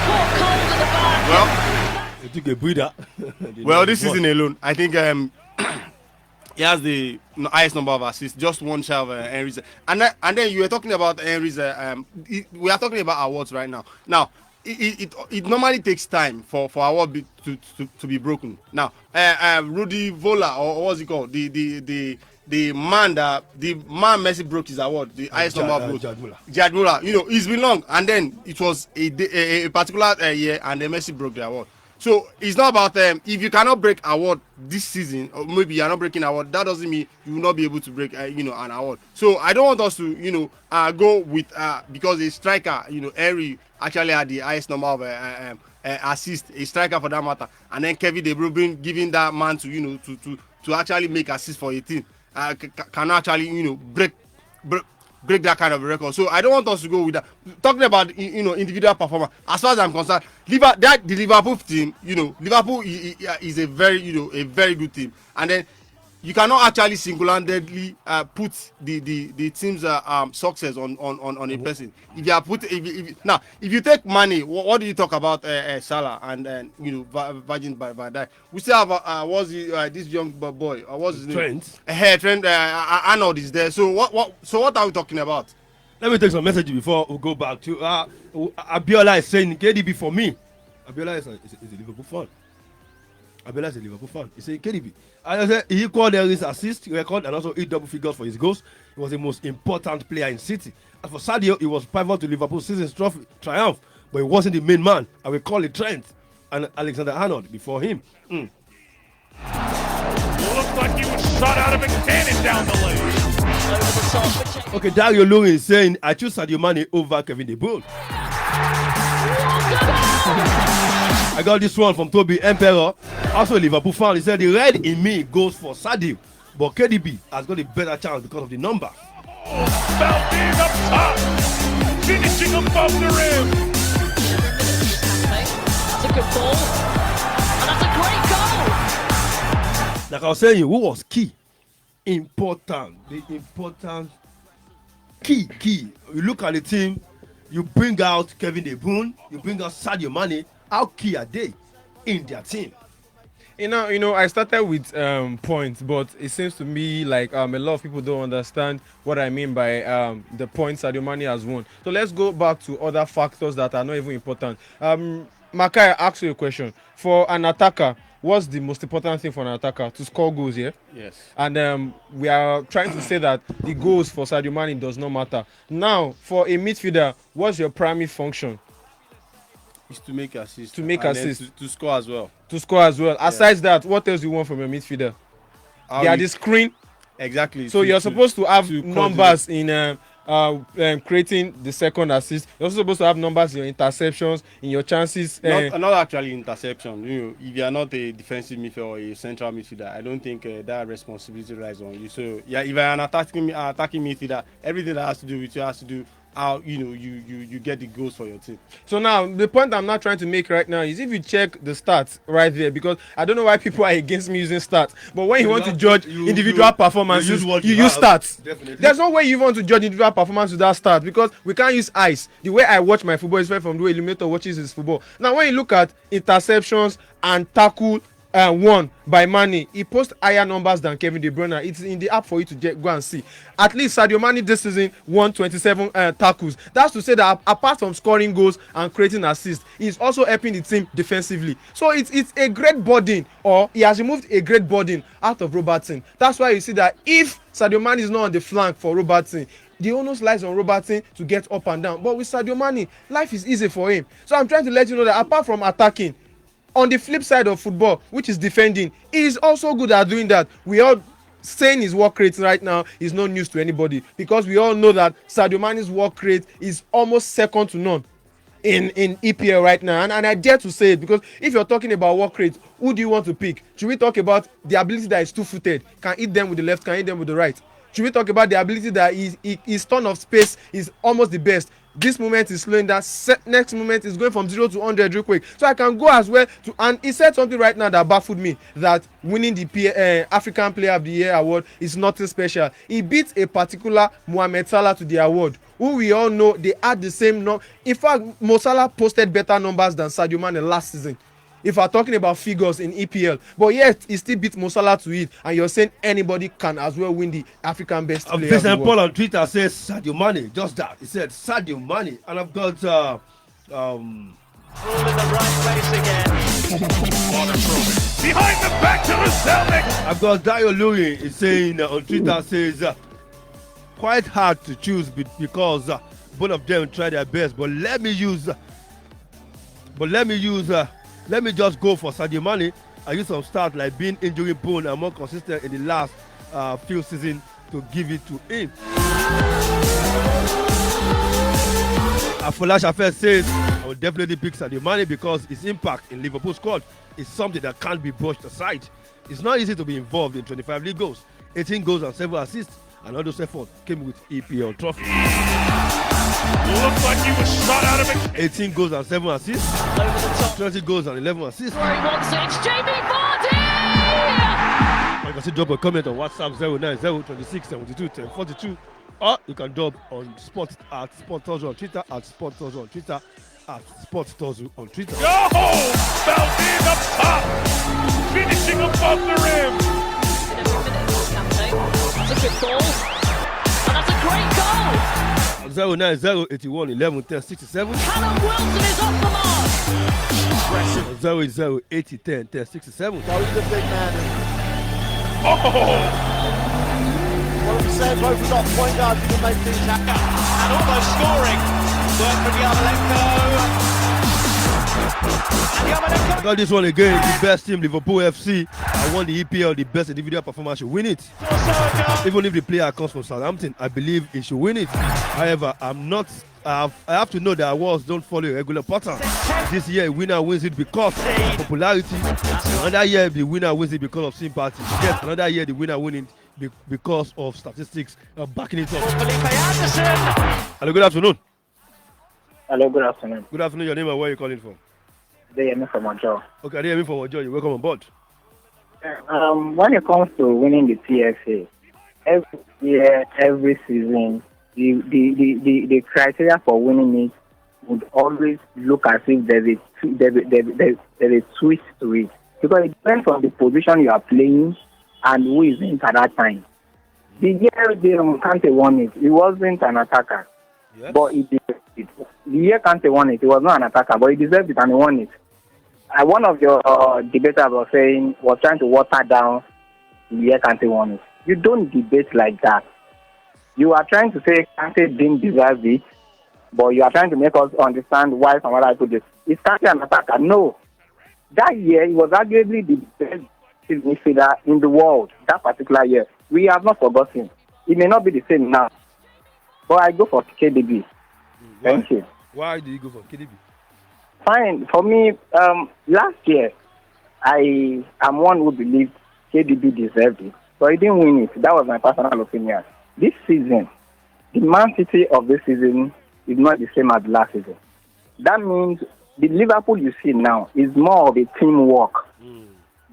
caught cold at the back. Well, he took a breather. Well, this season alone, I think he has the highest number of assists, just one shy of Henry's. And then you were talking about Henry's. We are talking about awards right now. Now, it normally takes time for award to be broken. Now, Rudy Vola, or what's it called? The man Messi broke his award, the highest number of goals. Jad Muller. You know, it's been long, and then it was a particular year, and then Messi broke the award. So it's not about if you cannot break award this season, or maybe you're not breaking award, that doesn't mean you will not be able to break an award. So I don't want us to go with because a striker, Henry actually had the highest number of assists, a striker for that matter, and then Kevin De Bruyne giving that man to actually make assists for a team cannot actually break that kind of record. So I don't want us to go with that. Talking about individual performance, as far as I'm concerned, the Liverpool team, Liverpool is a very good team, and then you cannot actually single-handedly put the team's success on a person. If you take Mane, what do you talk about Salah and Virgin by that? We still have this young boy? What's his name? Trent. Arnold is there. So what are we talking about? Let me take some messages before we go back to Abiola is saying KDB for me. Abiola is a Liverpool fan. Abiola is a Liverpool fan. He said KDB. I said he equaled his assist record and also hit double figures for his goals. He was the most important player in City. And for Sadio, he was pivotal to Liverpool's season's trophy triumph. but he wasn't the main man. I will call it Trent and Alexander-Arnold before him. Looks like he was shot out of a cannon down the lane. Okay, Dario Luri is saying, I choose Sadio Mane over Kevin De Bruyne. I got this one from Toby Emperor, also a Liverpool fan. He said, the red in me goes for Sadio, but KDB has got a better chance because of the number. Balde's up top, finishing above the rim. That's a good ball, and that's a great goal. Like I was saying, who was key? Important. The important key. You look at the team, you bring out Kevin De Bruyne, you bring out Sadio Mane. How key are they in their team? You know, I started with points, but it seems to me like a lot of people don't understand what I mean by the points Sadio Mane has won. So let's go back to other factors that are not even important. Makai, I ask you a question. For an attacker, what's the most important thing for an attacker? To score goals, yeah? Yes. And we are trying to say that the goals for Sadio Mane does not matter. Now, for a midfielder, what's your primary function? Is to make assists. To make assists. To score as well. To score as well. Yeah. Aside that, what else do you want from your midfielder? They are the screen. Exactly. So you're supposed to have numbers in creating the second assist. You're also supposed to have numbers in your interceptions, in your chances. Not actually interception. You know, if you are not a defensive midfielder or a central midfielder, I don't think that responsibility lies on you. So yeah, if I'm attacking midfielder, everything that has to do with you has to do how you get the goals for your team. So now the point I'm not trying to make right now is if you check the stats right there, because I don't know why people are against me using stats, but when you want to judge individual performances, you use stats. Definitely. There's no way you want to judge individual performance without stats, because we can't use eyes. The way I watch my football is different from the way Illuminator watches his football. Now when you look at interceptions and tackle won by Mane, he posts higher numbers than Kevin De Bruyne. It's in the app for you to go and see. At least Sadio Mane this season won 27 tackles. That's to say that apart from scoring goals and creating assists, he's also helping the team defensively. So it's a great burden, or he has removed a great burden out of Robertson. That's why you see that if Sadio Mane is not on the flank for Robertson, the onus lies on Robertson to get up and down. But with Sadio Mane, life is easy for him. So I'm trying to let you know that apart from attacking, on the flip side of football, which is defending, he is also good at doing that. We all saying his work rate right now is no news to anybody, because we all know that Sadio Mane's work rate is almost second to none in EPL right now. And I dare to say it, because if you're talking about work rate, who do you want to pick? Should we talk about the ability that is two-footed, can hit them with the left, can hit them with the right? Should we talk about the ability that his turn of space is almost the best? This moment is slowing down. Next moment is going from 0 to 100 real quick. So I can go as well to, and he said something right now that baffled me, that winning the African Player of the Year award is nothing special. He beat a particular Mohamed Salah to the award, who we all know they had the same number. In fact, Mo Salah posted better numbers than Sadio Mane last season, if we're talking about figures in EPL, but yet he still beat Mo Salah to it, and you're saying anybody can as well win the African Best Player of the World. Paul on Twitter says Sadio Mane, just that. He said Sadio Mane, and I've got all in the right place again. Behind the back to the Celtic. I've got Dario Luri is saying on Twitter says quite hard to choose because both of them try their best, but let me just go for Sadio Mane. I use some stats like being injury prone and more consistent in the last few seasons to give it to him. Afolash Affair says I will definitely pick Sadio Mane because his impact in Liverpool squad is something that can't be brushed aside. It's not easy to be involved in 25 league goals, 18 goals and 7 assists, and all those efforts came with EPL trophy. Looks like he was shot out of it. 18 goals and 7 assists, 20 goals and 11 assists. Where he wants it, it's Jamie Vardy! You can still drop a comment on WhatsApp 09026721042, or you can drop on Sports on Twitter, at Sports on Twitter, at Sports on Twitter. Go! Balde's up top, finishing above the rim. That's a good ball, and that's a great goal. 09081111067. Callum Wilson is off the mark. 08080101067. Go to the big man. Oh! What we say, both have got point guards who can make things happen. And almost scoring. Work from Yarmolenko. I got this one again. The best team, Liverpool FC. I won the EPL. The best individual performance should win it. Even if the player comes from Southampton, I believe he should win it. However, I'm not. I have to know that awards don't follow a regular pattern. This year, winner wins it because of popularity. Another year, the winner wins it because of sympathy. Yes, another year, the winner wins it because of statistics backing it up. Hello, good afternoon. Hello, good afternoon. Good afternoon. Your name and where are you calling from? They hear me from Ojo. Okay, they hear me from Ojo. You're welcome on board. When it comes to winning the TFA, every year, every season, the criteria for winning it would always look as if there's a twist to it. Because it depends on the position you are playing and who is in at that time. The year Kante won it, he wasn't an attacker. Yes. But he deserved it. The year Kante won it, he was not an attacker, but he deserved it and he won it. One of your debaters was trying to water down the year Kante won it. You don't debate like that. You are trying to say Kante didn't deserve it, but you are trying to make us understand why some other people did. Is Kante an attacker? No. That year, he was arguably the best midfielder in the world, that particular year. We have not forgotten. It may not be the same now. But I go for KDB. Thank you. Why do you go for KDB? Fine. For me, last year, I am one who believed KDB deserved it. But he didn't win it. That was my personal opinion. This season, the Man City of this season is not the same as last season. That means the Liverpool you see now is more of a teamwork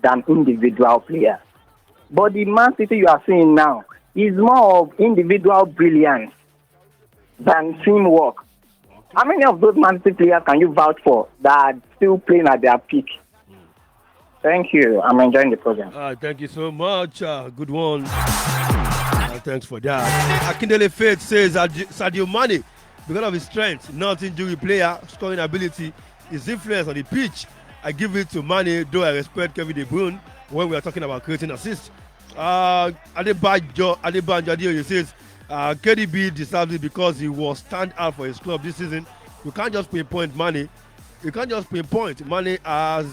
than individual player. But the Man City you are seeing now is more of individual brilliance than teamwork. How many of those Man City players can you vouch for that are still playing at their peak? Thank you. I'm enjoying the program. Thank you so much. Good one. Thanks for that. Akindele Faith says that Sadio Mane, because of his strength, not injury player, scoring ability, his influence on the pitch, I give it to Mane, though I respect Kevin De Bruyne when we are talking about creating assists. Adebanjo Adio says KDB deserves it because he was stand out for his club this season. You can't just pinpoint Mane. You can't just pinpoint Mane has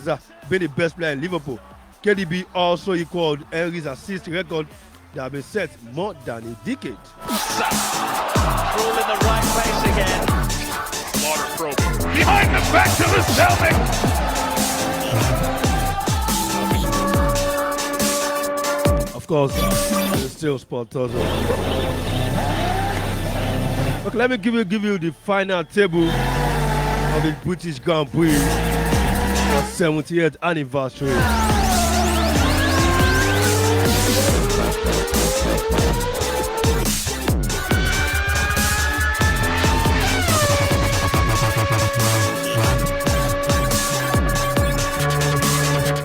been the best player in Liverpool. KDB also equaled Henry's assist record that have been set more than a decade. All in the right place again. Waterproof. Behind the back to the Celtic. Of course, it's still sport also. Okay, let me give you the final table of the British Grand Prix for 70th anniversary.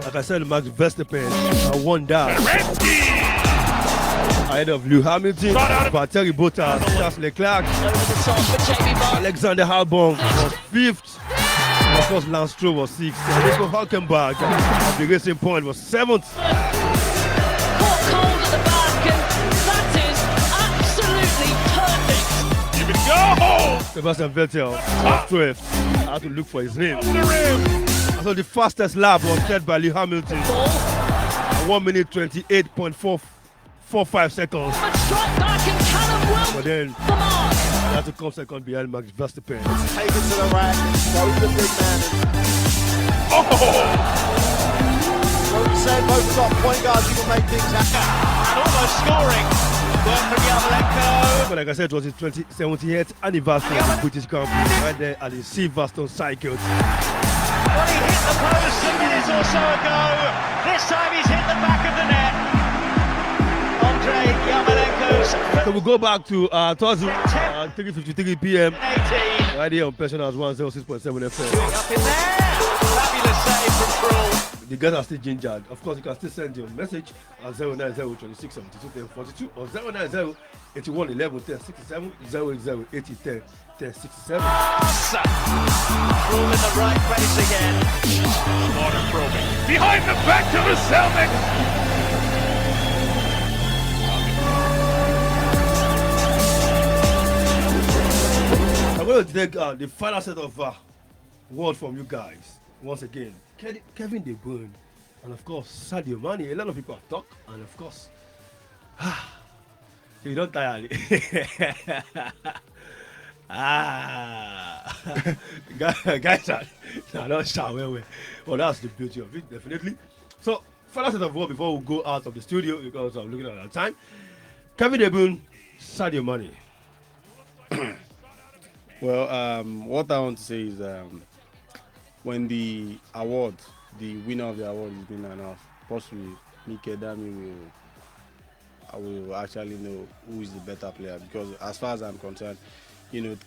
Like I said, Max Verstappen won that ahead of Lewis Hamilton, Valtteri Bottas, Charles Leclerc, Alexander Albon was 5th, of course Lance Stroll was 6th, Nico Hülkenberg at the Racing Point was 7th. Hot cold at the back, and that is absolutely perfect. Give it go! Sebastian Vettel was 12th. I had to look for his name. So the fastest lap was led by Lewis Hamilton. 1 minute 28.445 seconds. But then he had to come second behind Max Verstappen. Take it to the rack. Go to the big man. What we said, both got point guards, you can make things happen. And almost scoring. Work from Yarmolenko. But like I said, it was his 70th anniversary of the British Grand Prix right there at the Silverstone circuit. Well, he hit the post a minute or so ago. This time he's hit the back of the net. Andrei Yarmolenko's. So we'll go back to Thursday, 3:53 p.m. right here on Pensioners 106.7 FM. Up in there. Fabulous save from Krul. The guys are still gingered. Of course, you can still send your message at 090-2672-1042 or 090-8111-1067, 080-80-10-1067. Krul in the right place again. Waterproofing. Behind the back to the Celtic. I'm going to take the final set of words from you guys. once again, Kevin De Bruyne, and of course Sadio Mane. A lot of people have talked, and of course, you don't tire. Guys are not shower. Well, that's the beauty of it, definitely. So, final set of words before we go out of the studio because I'm looking at our time. Kevin De Bruyne, Sadio Mane. Well, what I want to say is when the winner of the award is being announced, possibly Mike Dami will actually know who is the better player, because as far as I'm concerned,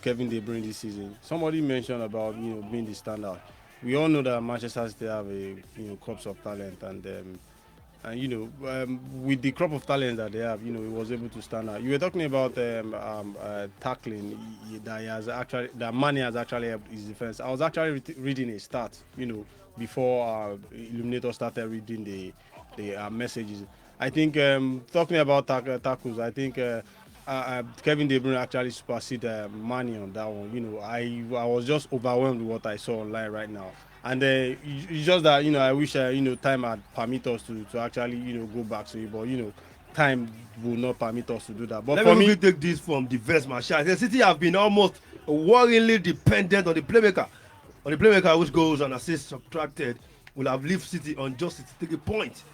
Kevin De Bruyne this season, somebody mentioned about being the standout. We all know that Manchester City have a corps of talent, and with the crop of talent that they have, he was able to stand out. You were talking about tackling that Mane has actually helped his defense. I was actually reading a stat, before Illuminator started reading the messages. I think talking about tackles, I think Kevin De Bruyne actually superseded Mane on that one. I was just overwhelmed with what I saw online right now. And it's just that, I wish, time had permit us to actually, go back to it. But, time will not permit us to do that. But Let for me me, take this from the verse, Marshall. The City have been almost worryingly dependent on the playmaker. On the playmaker, which goals and assists subtracted, will have left City on just 63 points.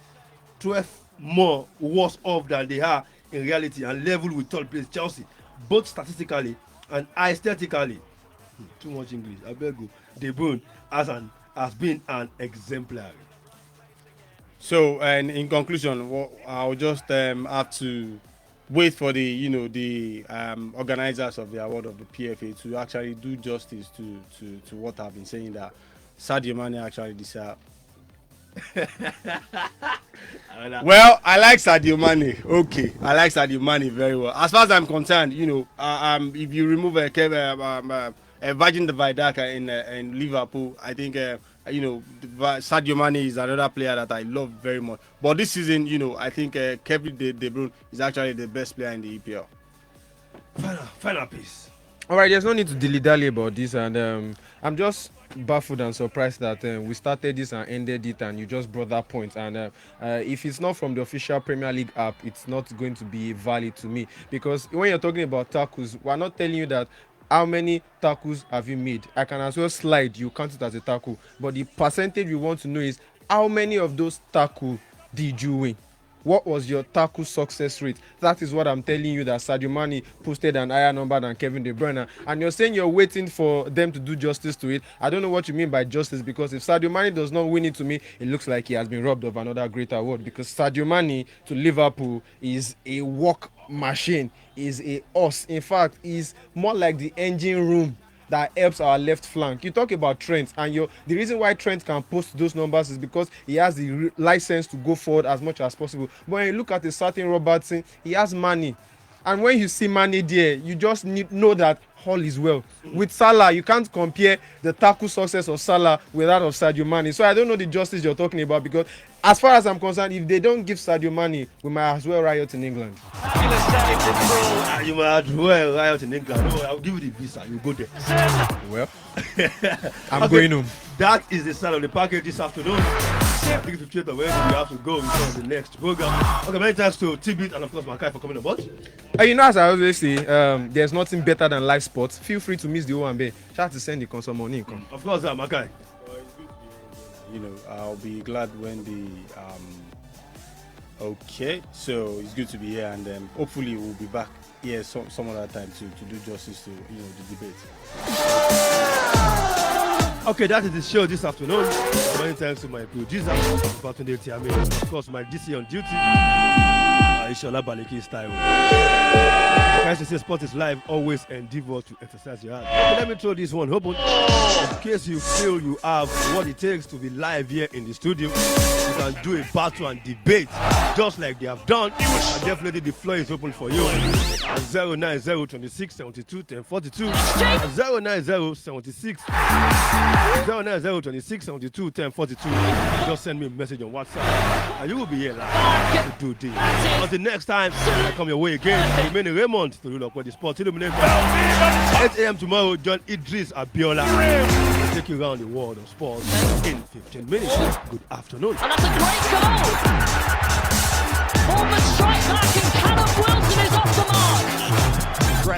12 more worse off than they are in reality, and level with third place Chelsea, both statistically and aesthetically. Too much English, I beg you. De Bruyne has been an exemplary. so, and in conclusion, I'll just have to wait for the organizers of the award of the PFA to actually do justice to what I've been saying, that Sadio Mane actually deserves. Well, I like Sadio Mane. Okay, I like Sadio Mane very well. As far as I'm concerned, if you remove Virgin Dijk in Liverpool, I think Sadio Mane is another player that I love very much. But this season, I think Kevin De Bruyne is actually the best player in the EPL. Final piece. All right, there's no need to dilly-dally about this, and I'm just baffled and surprised that we started this and ended it, and you just brought that point. And if it's not from the official Premier League app, it's not going to be valid to me, because when you're talking about tackles, we're not telling you that how many tackles have you made. I can as well slide, you count it as a tackle, but the percentage we want to know is how many of those tackles did you win? What was your tackle success rate? That is what I'm telling you, that Sadio Mane posted an higher number than Kevin De Bruyne. And you're saying you're waiting for them to do justice to it. I don't know what you mean by justice, because if Sadio Mane does not win it to me, it looks like he has been robbed of another great award, because Sadio Mane to Liverpool is a work machine, is a horse. In fact, is more like the engine room that helps our left flank. You talk about Trent, and the reason why Trent can post those numbers is because he has the license to go forward as much as possible. But when you look at a certain Robertson, he has Mane, and when you see Mane there, you just know that all is well. With Salah, you can't compare the tackle success of Salah with that of Sadio Mane. So I don't know the justice you're talking about, because as far as I'm concerned, if they don't give Sadio Mane, we might as well riot in England. You might as well riot in England. No, I'll give you the visa. You go there. Well, I'm going home. That is the start of the package this afternoon. I think it's 58 of where we have to go before the next program. Okay, many thanks to Tibit and of course Makai for coming aboard. As I always say, there's nothing better than live sports. Feel free to miss the OMB. Try to send the consumer money income. Of course, Makai. I'll be glad when okay, so it's good to be here, and hopefully we'll be back here some other time to do justice to the debate. Okay, that is the show this afternoon. Many thanks to my producer, Batunde Tiame, of course my DC on duty, Ishola Baliki style. Guys, to say sport is live, always endeavor to exercise your heart. Okay, let me throw this one open. In case you feel you have what it takes to be live here in the studio, you can do a battle and debate just like they have done. And definitely the floor is open for you. 09026 72 1042 09026 09026 72 1042. Just send me a message on WhatsApp and you will be here live to do this. Until next time, I come your way again. Remain Raymond. to Look the Sports Illuminator. 8 a.m. tomorrow, John Idris Abiola will take you around the world of sports in 15 minutes. Good afternoon. And that's a great goal! Bournemouth strike back and Callum Wilson is off the mark.